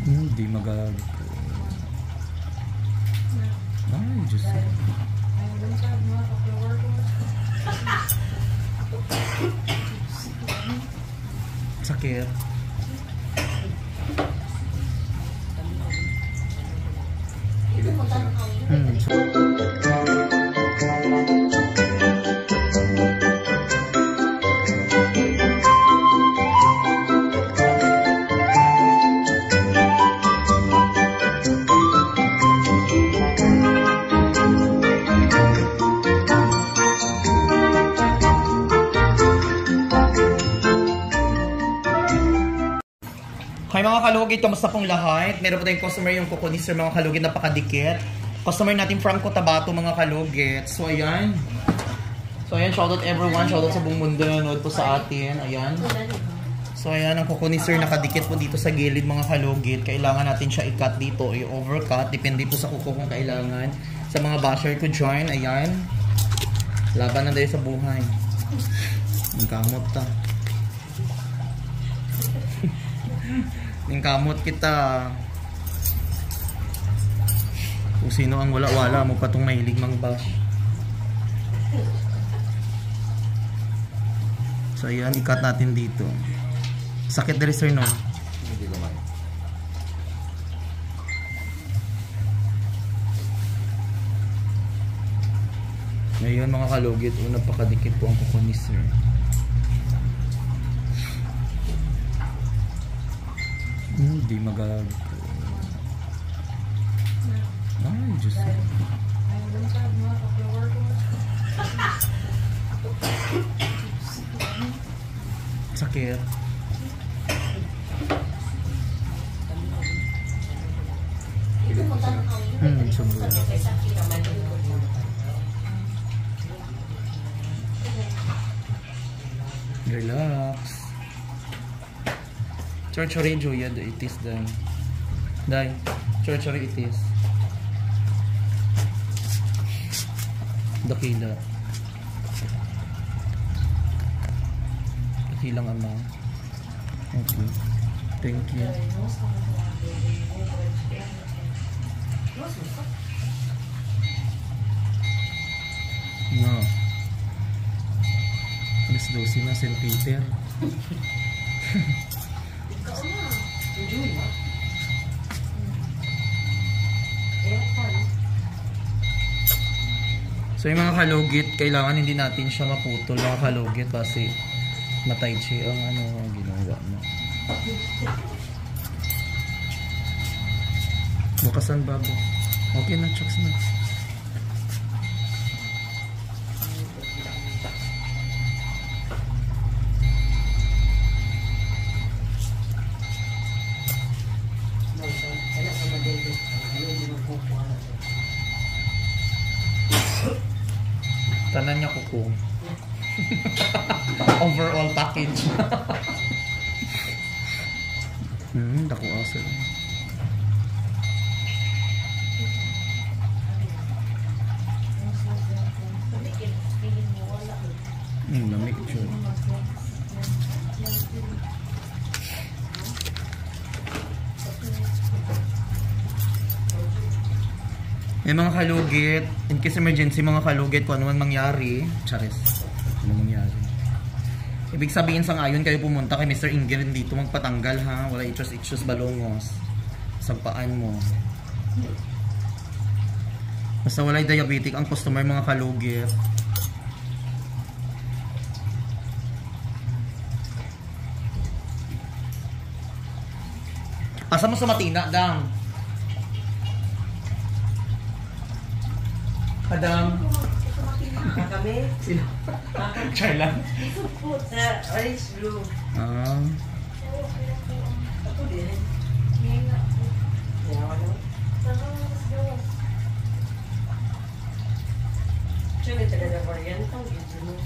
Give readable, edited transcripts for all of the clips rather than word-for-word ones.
Hindi magag... Ay, Diyos ko. Sakit. Hi mga kalugit, kamusta pong lahat? Meron po tayong customer yung Coconisir mga kalugit, napakadikit. Customer natin from Cotabato mga kalugit. So ayan. Shoutout everyone. Shoutout sa buong mundo na nanood po sa atin. Ayan. So ayan, ang Coconisir nakadikit po dito sa gilid mga kalugit. Kailangan natin siya i-cut dito, i-overcut. Depende po sa kuko kung kailangan. Sa mga basher ko join, ayan. Laban na tayo sa buhay. Ang kamot ta. Ang kamot kita. Kung sino ang wala-wala mo pa itong mahilig mang bash. So ayan, i-cut natin dito. Sakit dali sir, no? Hindi ko may. Ngayon mga kalugit, napakadikit po ang Coconisir. Hindi magag... Ay, Diyos ko. Sakit. Sobrang. Relax. Chorchori Julia, it is dai. Chorchori it is. Dakila. Dakilang ama. Okay. Thank you. No. Alas 12 na, St. Peter. So yung mga kalugit, kailangan hindi natin siya maputol mga kalugit kasi matay siya ang ginawa mo. Bukasan babo. Okay na, chokes na. Tanan niya kuko. Overall package. Dako asa. Lamig siya. May mga kalugit, in case emergency mga kalugit, kung ano man mangyari, charis, ano mangyari. Ibig sabihin sa ngayon kayo pumunta kay Mr. Ingrid dito magpatanggal ha, wala itchos balongos sa paan mo. Basta wala'y diabetic ang customer mga kalugit. Asa mo sa Matina, Dang? Kadang kami sila Charlan sa orange blue. Ako din. Cuma talaga variant ang gito.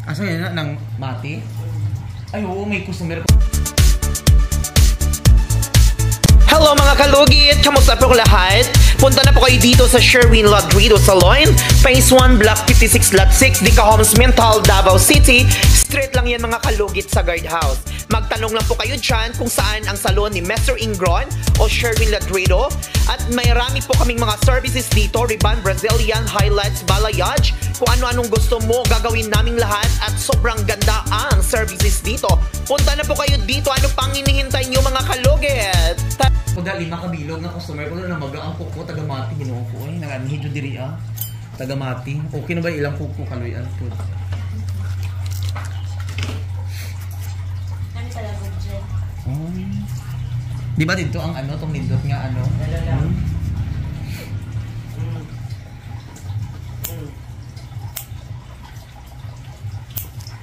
Asa yun na ng mati? Ay oo, may customer. Hello mga kalugit! Kamusta po lahat? Punta na po kayo dito sa Sherwin Rodrigo Salon, Phase 1, Block 56, Lot 6, Dica Homes, Mental, Davao City. Street lang yan mga kalugit sa guardhouse. Magtanong lang po kayo dyan kung saan ang salon ni Mr. Ingron o Sherwin Ladrido. At may rami po kaming mga services dito, Riban, Brazilian, highlights, balayage. Kung ano-anong gusto mo, gagawin naming lahat at sobrang ganda ang services dito. Punta na po kayo dito, ano pang hinihintay nyo mga kalugit? Kung dali makabilog na customer ko na magaang kuko, taga-mati, ginawa ko eh, nag-anhidyo diri taga-mati. Okay na ba ilang kuko kaloyan po? Di ba dito ang ano, tong nindot nga ano?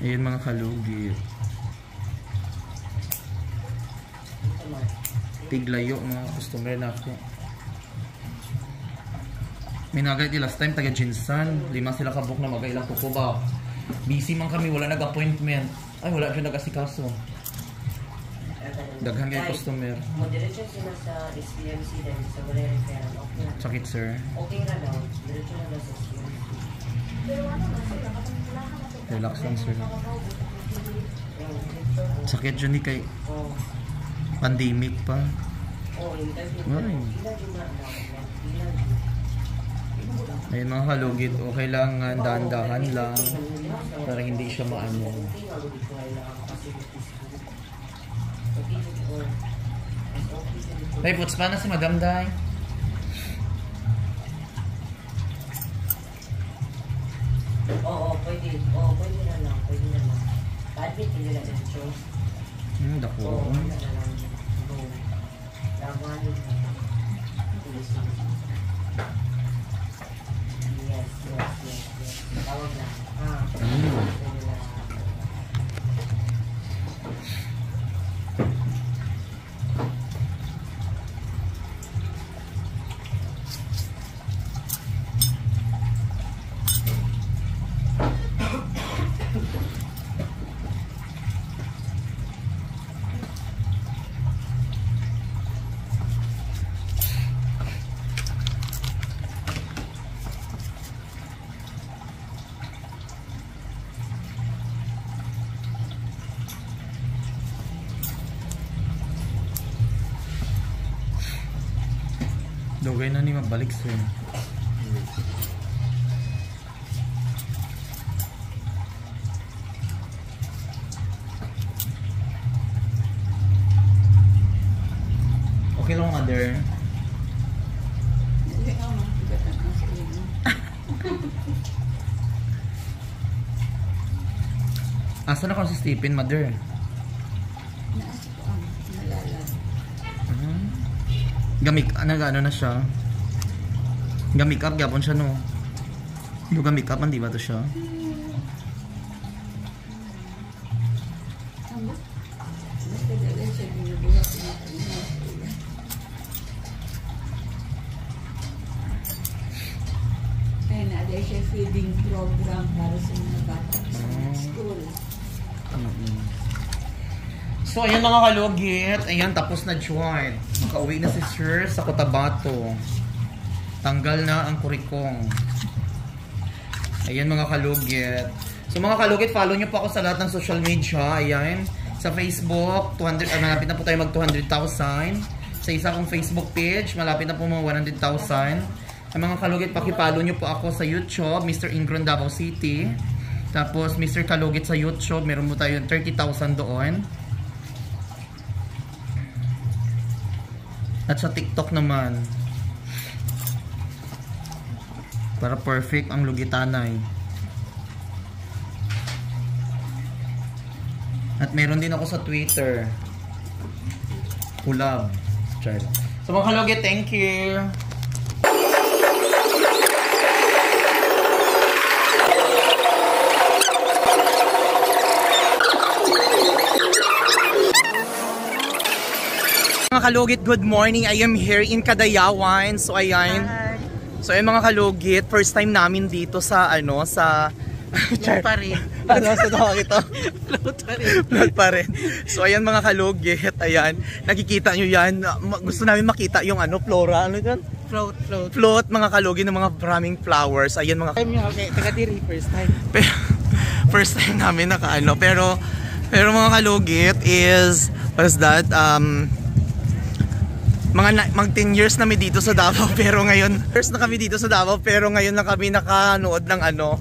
Ayan mga kalugit. Tiglayo mga customer na ako. May nagay last time taga Jinsan. 5 sila kabuk na magailang kuko ba? Busy man kami, wala nag-appointment. Ay, wala siya nag-asikaso. Daghan kayo customer. Diretso sila sa SPMC din sa wala referral. Okay na. Sakit sir. Okay na daw. Diretso na daw sa SPMC. Relax lang sir. Sakit dyan ni kay pandemic pa. Ay. Ayun mga kalugit, okay lang dahan-dahan lang para hindi siya maano. Ay, puts pa na si Madam Day. Oo, pwede. Oo, pwede na lang. Pwede na lang. Admit nila na dito. Dako. Oo, na lang. Go. Laban. Yes. Tawag na. Pwede na. Dugay na ni mabalik sir. Okay lang mother. Asa na ka si Stephen mother? Gamik, ano na siya? Gamik up, gapon siya no? Yung gamik up, hindi ba to siya? Kaya na siya feeding program para sa mga bata sa school. So, ayan mga kalugit. Ayan, tapos na join. Makauwi na si Sir sa Cotabato. Tanggal na ang kurikong. Ayan mga kalugit. So mga kalugit, follow nyo po ako sa lahat ng social media. Ayan. Sa Facebook, malapit na po tayo mag 200,000. Sa isa kong Facebook page, malapit na po mga 100,000. Ang mga kalugit, pakipollow nyo po ako sa YouTube, Mr. Ingron Davao City. Tapos Mr. Kalugit sa YouTube, meron mo tayo 30,000 doon. At sa TikTok naman, para perfect ang lugitanay. At meron din ako sa Twitter, Kulab. So mga kalugit, thank you. Mga kalugit, good morning. I am here in Cadayawan. So ayan. So ayan mga kalugit, first time namin dito sa sa Float pa rin. Sa tawag ito? Float pa rin. Float pa rin. So ayan mga kalugit, ayan. Nakikita nyo yan. Gusto namin makita yung flora. Ano yan? Float. Float mga kalugit ng mga maraming flowers. Ayan mga... Okay, taga diri first time. first time namin nakaano. Pero mga kalugit is, what's that? Mag 10 years na kami dito sa Davao, pero ngayon, first na kami dito sa Davao, pero ngayon na kami nakanood ng ano,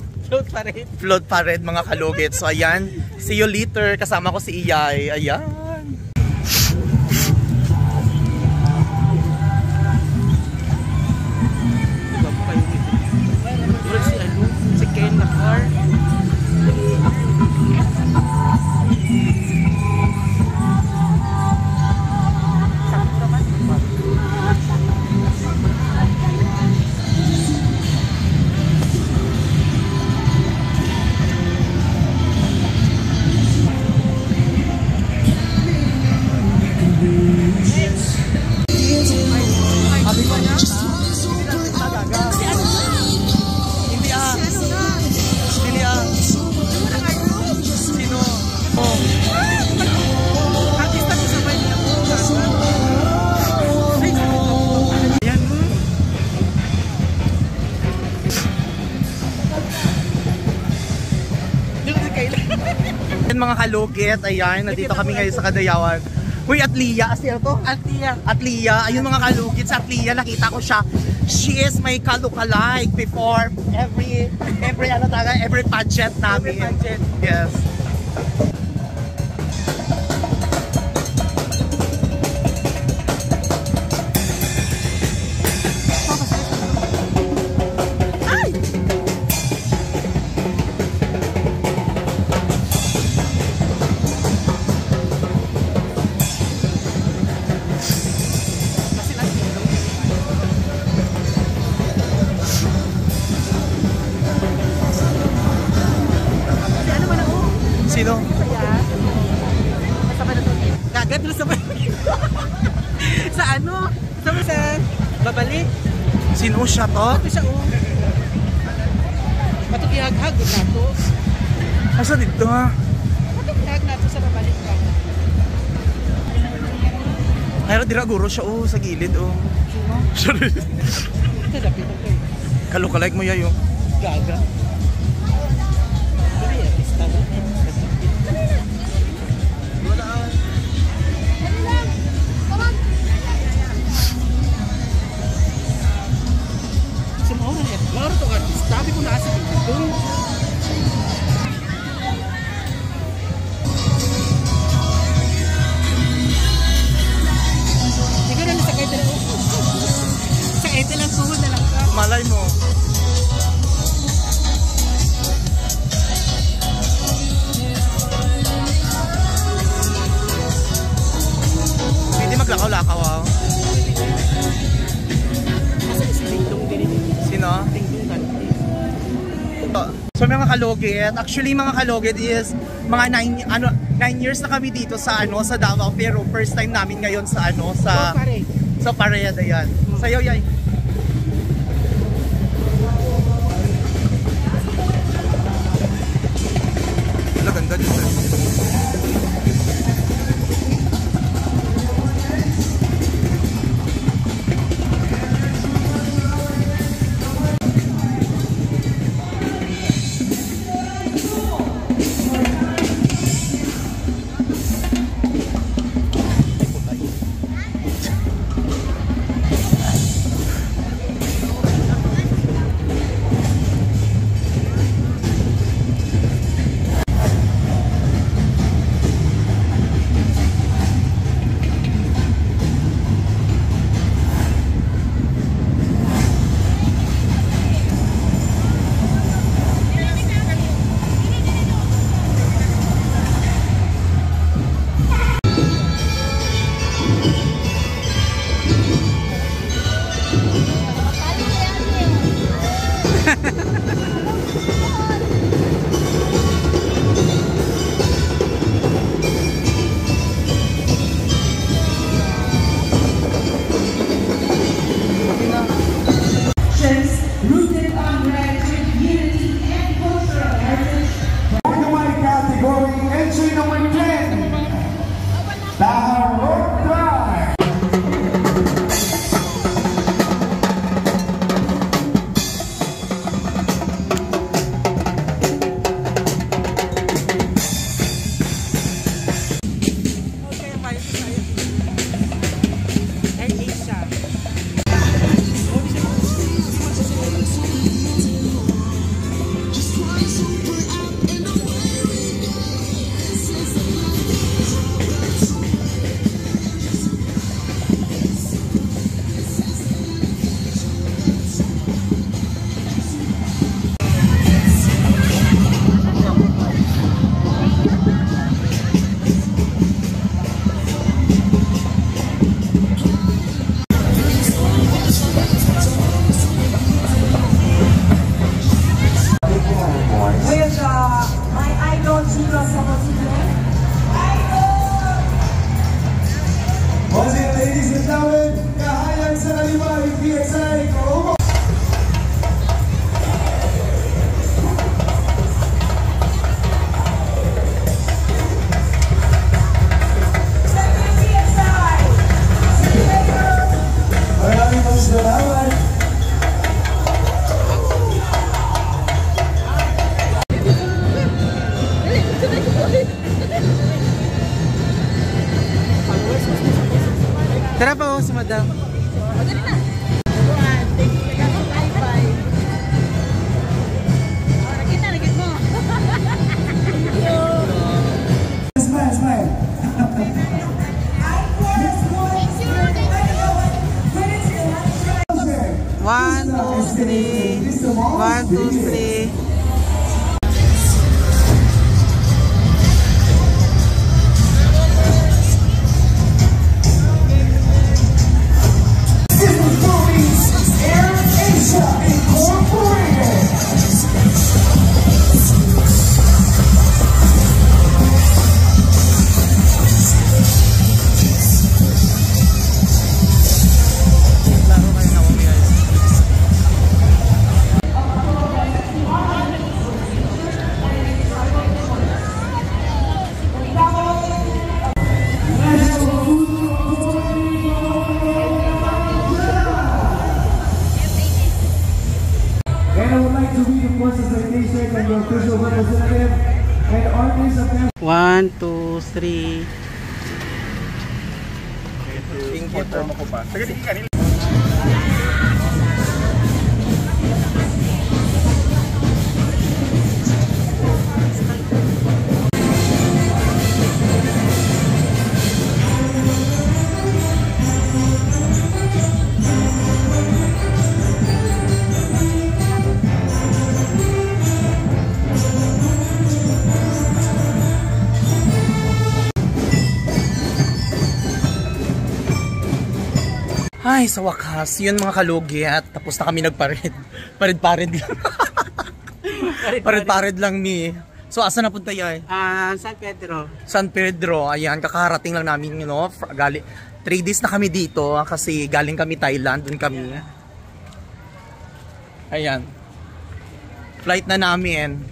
float parade mga kalugit. So ayan, see you later. Kasama ko si Iyay. Ayan. Si Ken na car. Mga kalugit, ayan, nandito kami ngayon sa Kadayawan. Uy, Atlia, asya to? Atlia, ayun mga kalugit, sa Atlia nakita ko siya. She is my kalukalike before every pageant namin. Yes. Sino? Kagat na sa sa ano? Sa babalik. Sino siya to? Ito siya oh. Patugihag-hag na to. Asa dito ha? Patugihag na to sa babalik ka. Mayroon dira guro siya oh, sa gilid oh. Sorry. Ito lapit ako eh. Kalukalike mo yayo. Gaga. Laro to artist, sabi ko nasa dito. Siguro na sa kahit lang ako. Sa kahit lang suhod na lang ka. Malay mo. Hindi maglakaw-lakaw ah. Sino? So mga kalugit, actually mga kalugit is mga 9 years na kami dito sa sa Davao, pero first time namin ngayon sa sa parade ayan. Sayo yay. Ganda dito. Tara pa, si madam. One, two, three. 1, 2, 3. One, two, three. Ay, sa wakas, yun mga kalugit. Tapos na kami nagparid. Parid-parid lang. Parid-parid lang ni. So, asa napunta yan? San Pedro. San Pedro. Ayan, kakarating lang namin, 3 days na kami dito kasi galing kami Thailand. Dun kami. Ayan. Flight na namin.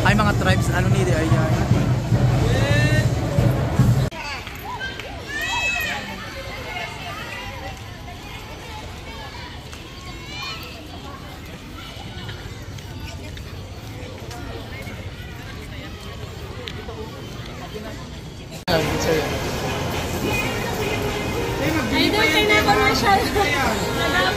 Ay, mga tribes, ano nila, ayan. Ay, doon kayo na commercial.